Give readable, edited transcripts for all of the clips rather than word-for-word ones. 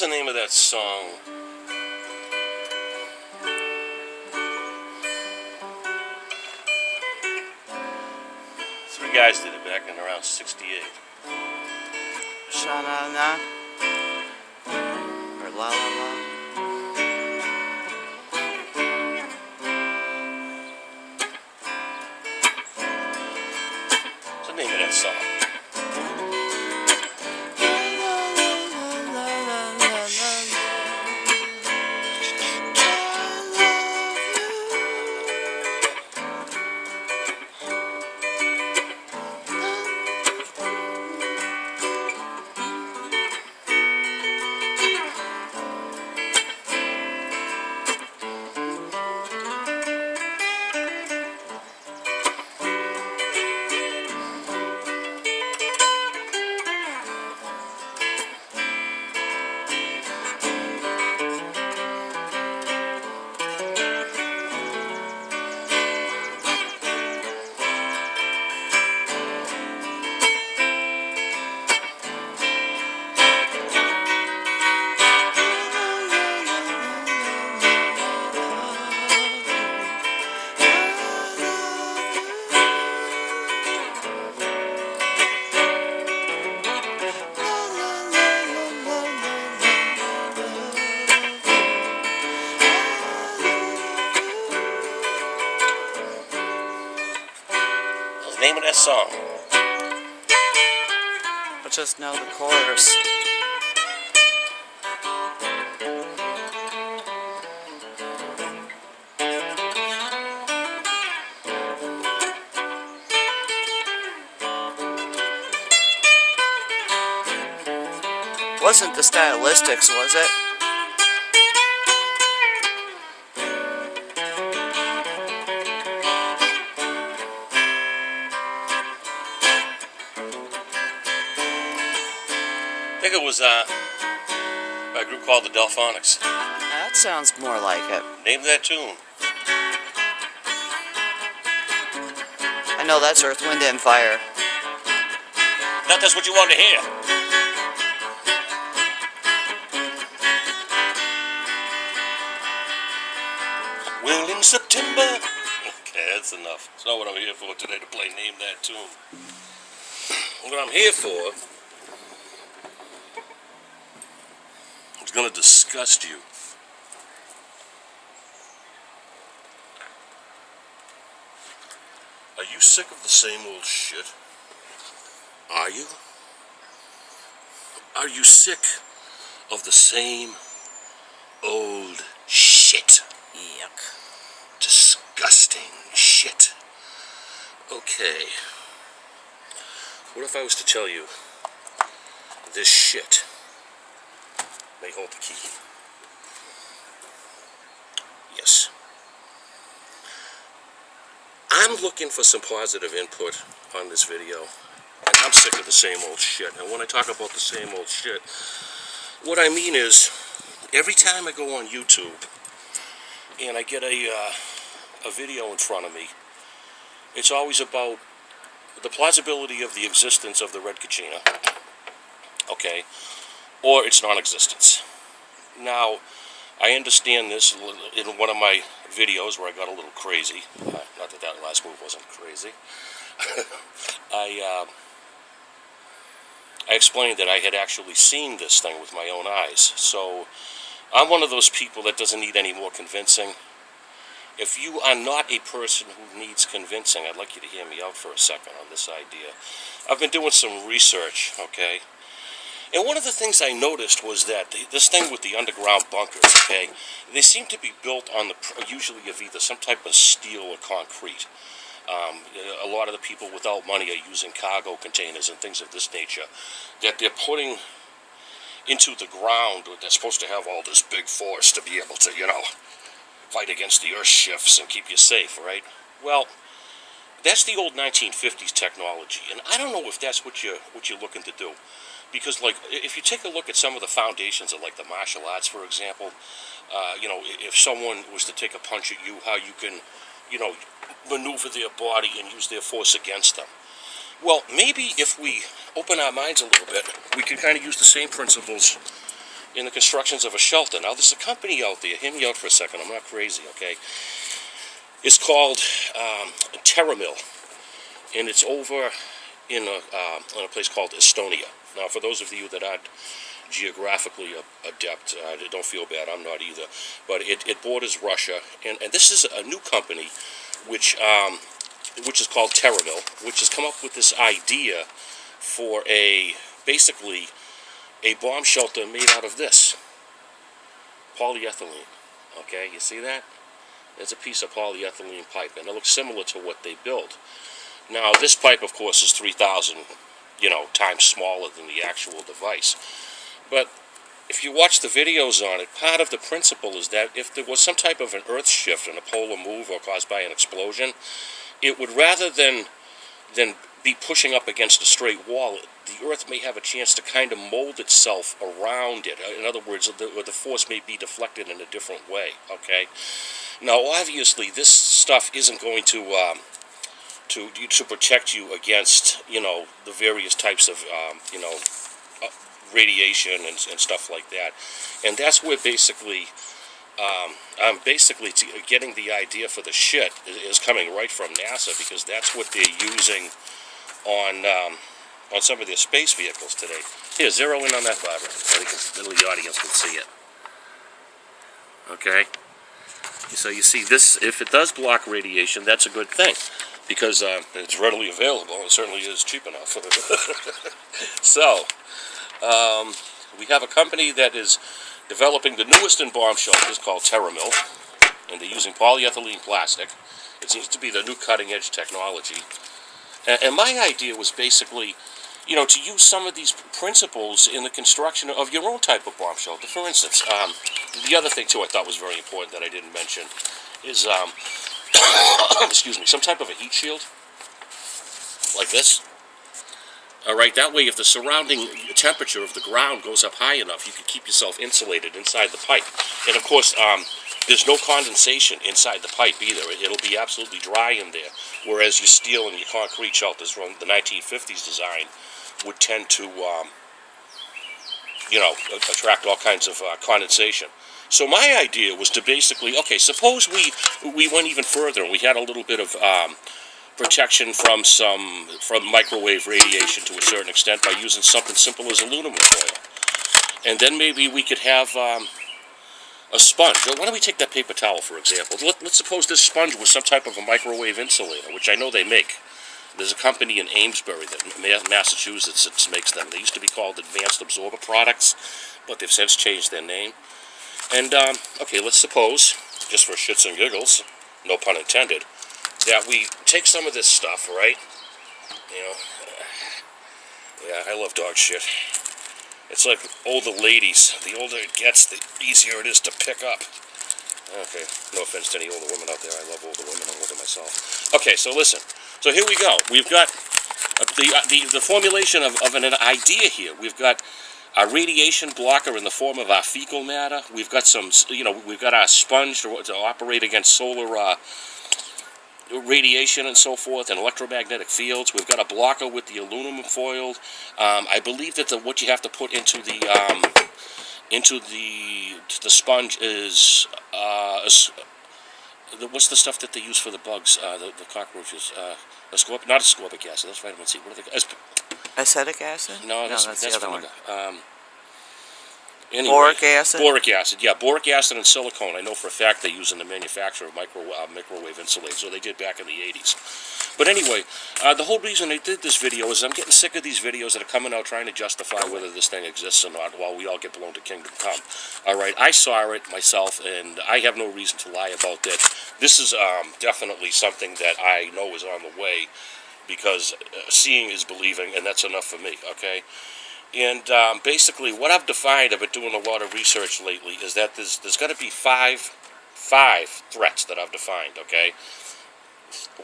the name of that song? Three guys did it back in around '68. Sha-na-na. Or la-la-la. What's the name of that song? Name of that song? I just know the chorus. Wasn't the Stylistics, was it? I think it was by a group called the Delphonics. That sounds more like it. Name that tune. I know that's Earth, Wind, and Fire. Thought that's what you wanted to hear. Well, in September. Okay, that's enough. It's not what I'm here for today, to play Name That Tune. What I'm here for is going to disgust you. Are you sick of the same old shit? Are you? Are you sick of the same old shit? Yuck. Disgusting shit. Okay. What if I was to tell you this shit may hold the key? Yes. I'm looking for some positive input on this video, and I'm sick of the same old shit. And when I talk about the same old shit, what I mean is, every time I go on YouTube and I get a video in front of me, it's always about the plausibility of the existence of the red kachina, okay, or its non-existence. Now, I understand this in one of my videos where I got a little crazy. Not that that last move wasn't crazy. I explained that I had actually seen this thing with my own eyes. So I'm one of those people that doesn't need any more convincing. If you are not a person who needs convincing, I'd like you to hear me out for a second on this idea. I've been doing some research, okay? And one of the things I noticed was that this thing with the underground bunkers, okay, they seem to be built on usually of either some type of steel or concrete. A lot of the people without money are using cargo containers and things of this nature that they're putting into the ground that's supposed to have all this big force to be able to, fight against the earth shifts and keep you safe, right? Well, that's the old 1950s technology, and I don't know if that's what you're looking to do. Because, like, if you take a look at some of the foundations of, like, the martial arts, for example, if someone was to take a punch at you, how you can, maneuver their body and use their force against them. Well, maybe if we open our minds a little bit, we can kind of use the same principles in the constructions of a shelter. Now, there's a company out there, hear me out for a second, I'm not crazy, okay? It's called Terramil, and it's over in a place called Estonia. Now, for those of you that aren't geographically adept, don't feel bad, I'm not either, but it borders Russia, and this is a new company which is called Terramil, which has come up with this idea for basically a bomb shelter made out of this polyethylene. Okay, you see that? There's a piece of polyethylene pipe, and it looks similar to what they build. Now, this pipe, of course, is 3,000, times smaller than the actual device. But if you watch the videos on it, part of the principle is that if there was some type of an earth shift and a polar move or caused by an explosion, it would, rather than be pushing up against a straight wall, the earth may have a chance to kind of mold itself around it. In other words, the force may be deflected in a different way, okay? Now, obviously, this stuff isn't going to protect you against, the various types of, radiation and stuff like that. And that's where basically, I'm basically getting the idea for the shit is coming right from NASA, because that's what they're using on some of their space vehicles today. Here, zero in on that, Barbara. I think the audience can see it. Okay? So you see this, if it does block radiation, that's a good thing, because it's readily available and certainly is cheap enough. So, we have a company that is developing the newest in bomb shelters called Terramil, and they're using polyethylene plastic. It seems to be the new cutting-edge technology. And my idea was basically, to use some of these principles in the construction of your own type of bomb shelter. For instance, the other thing, too, I thought was very important that I didn't mention is, excuse me, some type of a heat shield, like this. All right, that way if the surrounding temperature of the ground goes up high enough, you can keep yourself insulated inside the pipe. And of course, there's no condensation inside the pipe either. It'll be absolutely dry in there, whereas your steel and your concrete shelters from the 1950s design would tend to, attract all kinds of condensation. So my idea was to basically, okay, suppose we went even further and we had a little bit of protection from microwave radiation to a certain extent by using something simple as aluminum foil. And then maybe we could have a sponge. Why don't we take that paper towel, for example? Let's suppose this sponge was some type of a microwave insulator, which I know they make. There's a company in Amesbury, Massachusetts, that makes them. They used to be called Advanced Absorber Products, but they've since changed their name. And, okay, let's suppose, just for shits and giggles, no pun intended, that we take some of this stuff, right? Yeah, I love dog shit. It's like older ladies. The older it gets, the easier it is to pick up. Okay, no offense to any older women out there. I love older women. I'm older myself. Okay, so listen. So here we go. We've got the formulation of an idea here. We've got a radiation blocker in the form of our fecal matter. We've got we've got our sponge to operate against solar radiation and so forth, and electromagnetic fields. We've got a blocker with the aluminum foil. I believe that what you have to put into the sponge is what's the stuff that they use for the bugs, the cockroaches? Not ascorbic acid. That's vitamin C. What are they? Acetic acid? No, that's the other vinegar. one. Anyway, Boric acid? Boric acid, yeah. Boric acid and silicone, I know for a fact they use in the manufacture of microwave insulators, so they did back in the 80s. But anyway, the whole reason I did this video is I'm getting sick of these videos that are coming out trying to justify whether this thing exists or not while we all get blown to kingdom come. All right, I saw it myself, and I have no reason to lie about that. This is definitely something that I know is on the way, because seeing is believing, and that's enough for me, okay? And basically, what I've defined, I've been doing a lot of research lately, is that there's got to be five threats that I've defined, okay?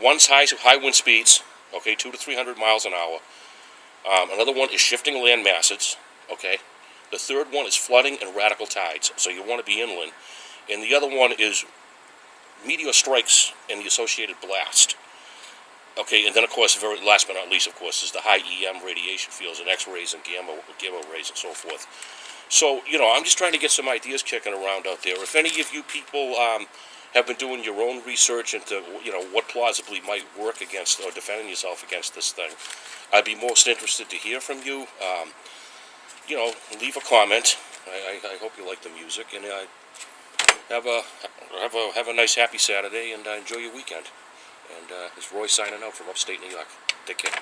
One's high wind speeds, okay, 200 to 300 miles an hour. Another one is shifting land masses, okay? The third one is flooding and radical tides, so you want to be inland. And the other one is meteor strikes and the associated blast. Okay, and then, of course, last but not least, of course, is the high EM radiation fields and X-rays and gamma rays and so forth. So, I'm just trying to get some ideas kicking around out there. If any of you people have been doing your own research into, what plausibly might work against or defending yourself against this thing, I'd be most interested to hear from you. Leave a comment. I hope you like the music, and have a nice, happy Saturday, and enjoy your weekend. And this is Roy signing out from upstate New York. Take care.